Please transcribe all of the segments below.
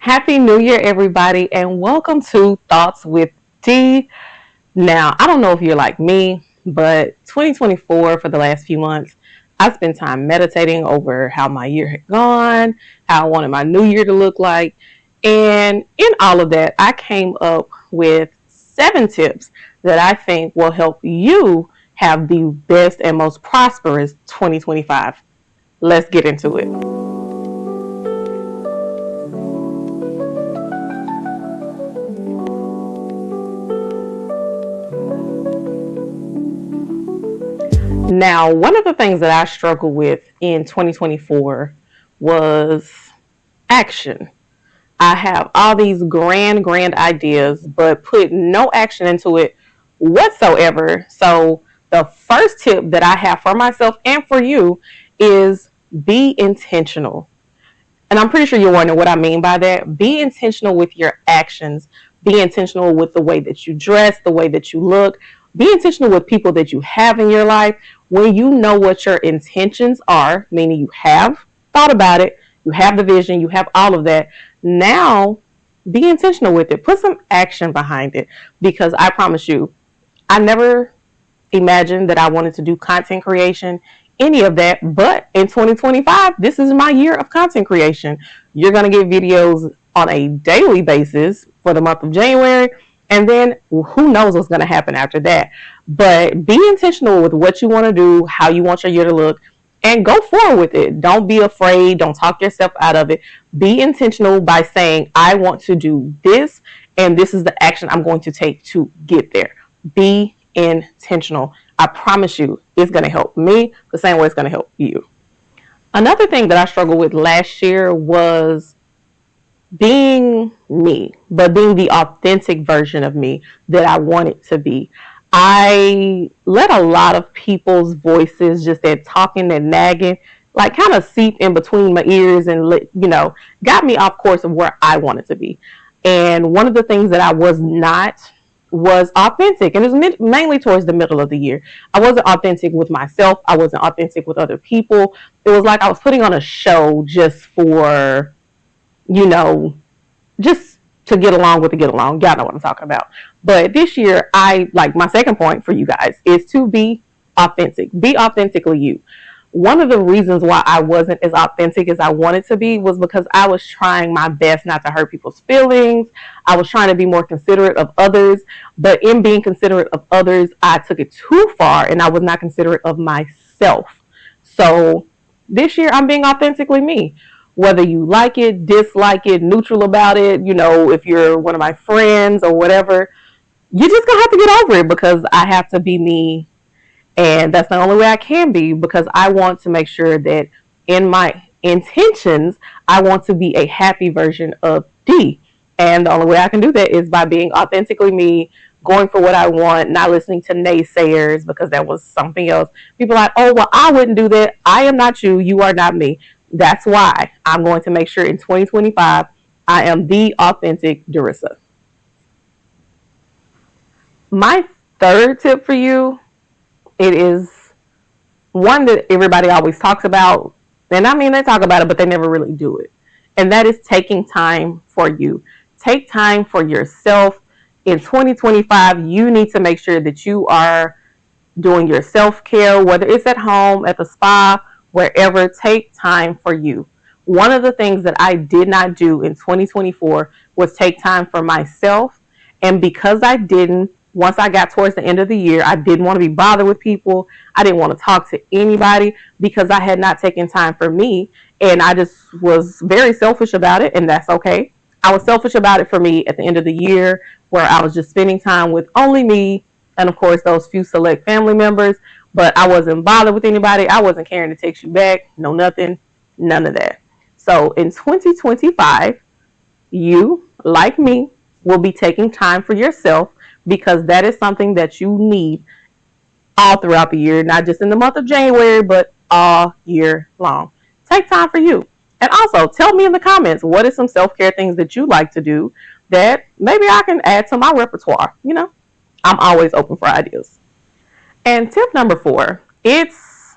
Happy New Year, everybody, and welcome to Thoughts with D. Now, I don't know if you're like me, but 2024 for the last few months, I spent time meditating over how my year had gone, how I wanted my new year to look like. And in all of that, I came up with 7 tips that I think will help you have the best and most prosperous 2025. Let's get into it. Now, one of the things that I struggled with in 2024 was action. I have all these grand ideas, but put no action into it whatsoever. So, the first tip that I have for myself and for you is be intentional. And I'm pretty sure you're wondering what I mean by that. Be intentional with your actions. Be intentional with the way that you dress, the way that you look. Be intentional with people that you have in your life. When you know what your intentions are, meaning you have thought about it, you have the vision, you have all of that. Now, be intentional with it. Put some action behind it, because I promise you, I never imagined that I wanted to do content creation, any of that. But in 2025, this is my year of content creation. You're going to get videos on a daily basis for the month of January. And then who knows what's going to happen after that. But be intentional with what you want to do, how you want your year to look, and go forward with it. Don't be afraid. Don't talk yourself out of it. Be intentional by saying, I want to do this, and this is the action I'm going to take to get there. Be intentional. I promise you, it's going to help me the same way it's going to help you. Another thing that I struggled with last year was being me, but being the authentic version of me that I wanted to be. I let a lot of people's voices, just that talking and nagging, like kind of seep in between my ears and got me off course of where I wanted to be. And one of the things that I was not was authentic, and it was mainly towards the middle of the year. I wasn't authentic with myself. I wasn't authentic with other people. It was like I was putting on a show just for just to get along with the get along. Y'all know what I'm talking about. But this year, my second point for you guys is to be authentic. Be authentically you. One of the reasons why I wasn't as authentic as I wanted to be was because I was trying my best not to hurt people's feelings. I was trying to be more considerate of others. But in being considerate of others, I took it too far, and I was not considerate of myself. So this year, I'm being authentically me. Whether you like it, dislike it, neutral about it, if you're one of my friends or whatever, you're just going to have to get over it, because I have to be me. And that's the only way I can be, because I want to make sure that in my intentions, I want to be a happy version of D. And the only way I can do that is by being authentically me, going for what I want, not listening to naysayers, because that was something else. People are like, oh, well, I wouldn't do that. I am not you. You are not me. That's why I'm going to make sure in 2025, I am the authentic Darissa. My third tip for you, it is one that everybody always talks about. And I mean, they talk about it, but they never really do it. And that is taking time for you. Take time for yourself. In 2025, you need to make sure that you are doing your self-care, whether it's at home, at the spa, wherever. Take time for you. One of the things that I did not do in 2024 was take time for myself. And because I didn't, once I got towards the end of the year, I didn't want to be bothered with people. I didn't want to talk to anybody, because I had not taken time for me. And I just was very selfish about it, and that's okay. I was selfish about it for me at the end of the year, where I was just spending time with only me and, of course, those few select family members. But I wasn't bothered with anybody. I wasn't caring to text you back. No, nothing. None of that. So in 2025, you, like me, will be taking time for yourself, because that is something that you need all throughout the year, not just in the month of January, but all year long. Take time for you. And also, tell me in the comments, what are some self-care things that you like to do that maybe I can add to my repertoire? I'm always open for ideas. And tip number 4, it's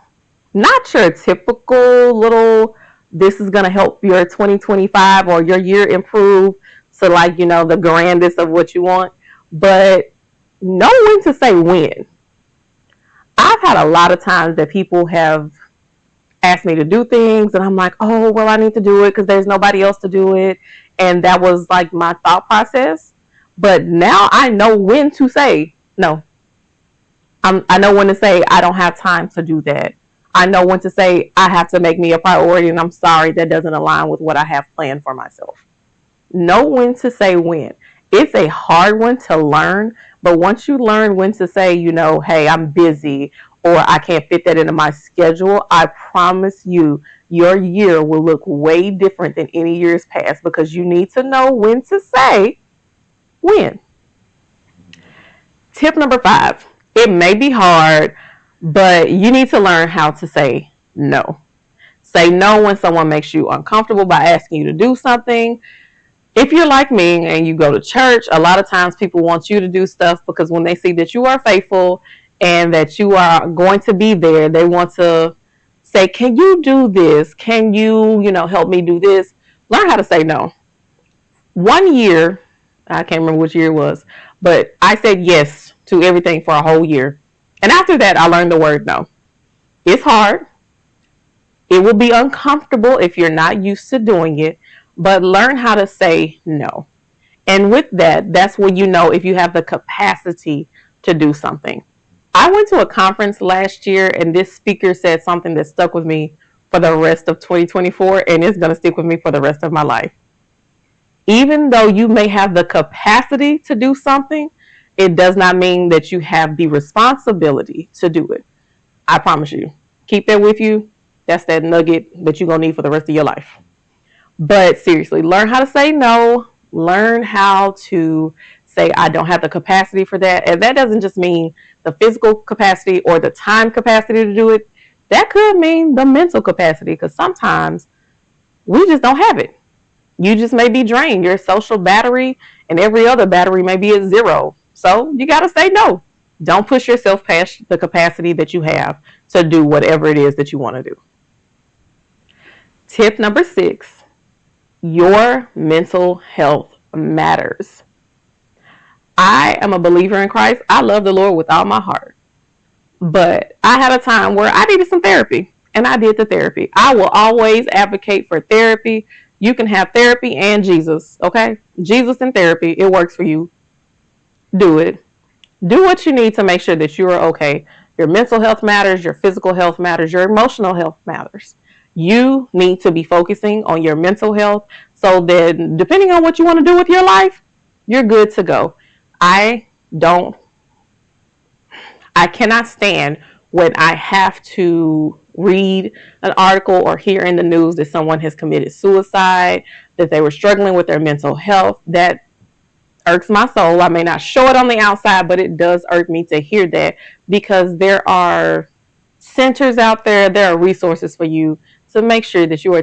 not your typical little this is going to help your 2025 or your year improve to, like, the grandest of what you want. But know when to say when. I've had a lot of times that people have asked me to do things and I'm like, oh, well, I need to do it because there's nobody else to do it. And that was like my thought process. But now I know when to say no. I know when to say I don't have time to do that. I know when to say I have to make me a priority and I'm sorry, that doesn't align with what I have planned for myself. Know when to say when. It's a hard one to learn, but once you learn when to say, hey, I'm busy or I can't fit that into my schedule, I promise you, your year will look way different than any years past because you need to know when to say when. Tip number 5. It may be hard, but you need to learn how to say no. Say no when someone makes you uncomfortable by asking you to do something. If you're like me and you go to church, a lot of times people want you to do stuff because when they see that you are faithful and that you are going to be there, they want to say, can you do this? Can you, help me do this? Learn how to say no. One year, I can't remember which year it was, but I said yes to everything for a whole year. And after that, I learned the word no. It's hard. It will be uncomfortable if you're not used to doing it, but learn how to say no. And with that, that's when you know if you have the capacity to do something. I went to a conference last year and this speaker said something that stuck with me for the rest of 2024, and it's going to stick with me for the rest of my life. Even though you may have the capacity to do something, it does not mean that you have the responsibility to do it. I promise you. Keep that with you. That's that nugget that you're going to need for the rest of your life. But seriously, learn how to say no. Learn how to say, I don't have the capacity for that. And that doesn't just mean the physical capacity or the time capacity to do it. That could mean the mental capacity, because sometimes we just don't have it. You just may be drained. Your social battery and every other battery may be at 0. So you got to say no. Don't push yourself past the capacity that you have to do whatever it is that you want to do. Tip number 6, your mental health matters. I am a believer in Christ. I love the Lord with all my heart. But I had a time where I needed some therapy, and I did the therapy. I will always advocate for therapy. You can have therapy and Jesus, okay? Jesus and therapy, it works for you. Do it. Do what you need to make sure that you are okay. Your mental health matters, your physical health matters, your emotional health matters. You need to be focusing on your mental health so that depending on what you want to do with your life, you're good to go. I cannot stand when I have to read an article or hear in the news that someone has committed suicide, that they were struggling with their mental health. That irks my soul. I may not show it on the outside, but it does irk me to hear that, because there are centers out there, there are resources for you to make sure that you are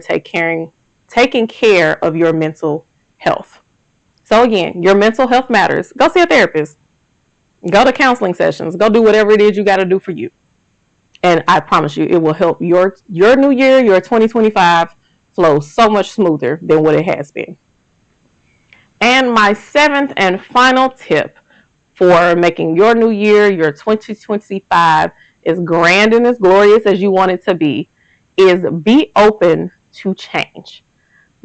taking care of your mental health. So again, your mental health matters. Go see a therapist. Go to counseling sessions. Go do whatever it is you got to do for you. And I promise you, it will help your new year, your 2025 flow so much smoother than what it has been. And my 7th and final tip for making your new year, your 2025, as grand and as glorious as you want it to be, is be open to change.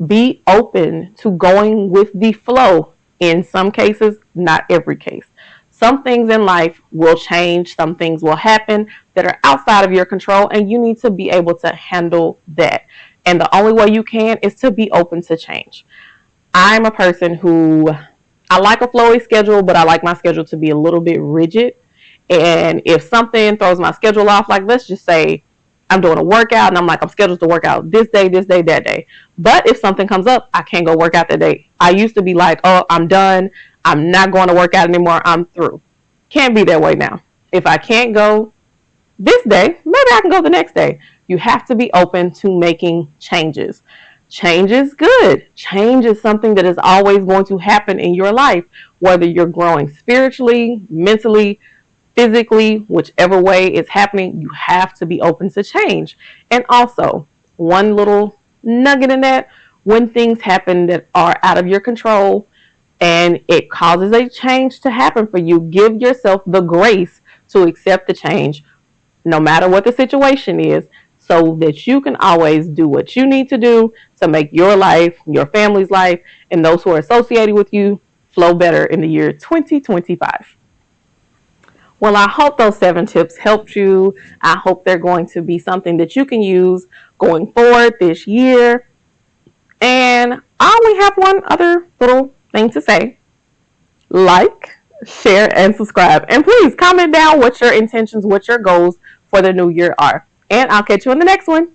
Be open to going with the flow. In some cases, not every case. Some things in life will change. Some things will happen that are outside of your control, and you need to be able to handle that. And the only way you can is to be open to change. I'm a person who, I like a flowy schedule, but I like my schedule to be a little bit rigid. And if something throws my schedule off, like let's just say I'm doing a workout and I'm like, I'm scheduled to work out this day, that day. But if something comes up, I can't go work out that day. I used to be like, oh, I'm done. I'm not going to work out anymore. I'm through. Can't be that way now. If I can't go this day, maybe I can go the next day. You have to be open to making changes. Change is good. Change is something that is always going to happen in your life, whether you're growing spiritually, mentally, physically, whichever way it's happening, you have to be open to change. And also, one little nugget in that. When things happen that are out of your control and it causes a change to happen for you, give yourself the grace to accept the change, no matter what the situation is, so that you can always do what you need to do to make your life, your family's life, and those who are associated with you flow better in the year 2025. Well, I hope those 7 tips helped you. I hope they're going to be something that you can use going forward this year. And I only have one other little thing to say. Like, share, and subscribe. And please comment down what your intentions, what your goals for the new year are. And I'll catch you in the next one.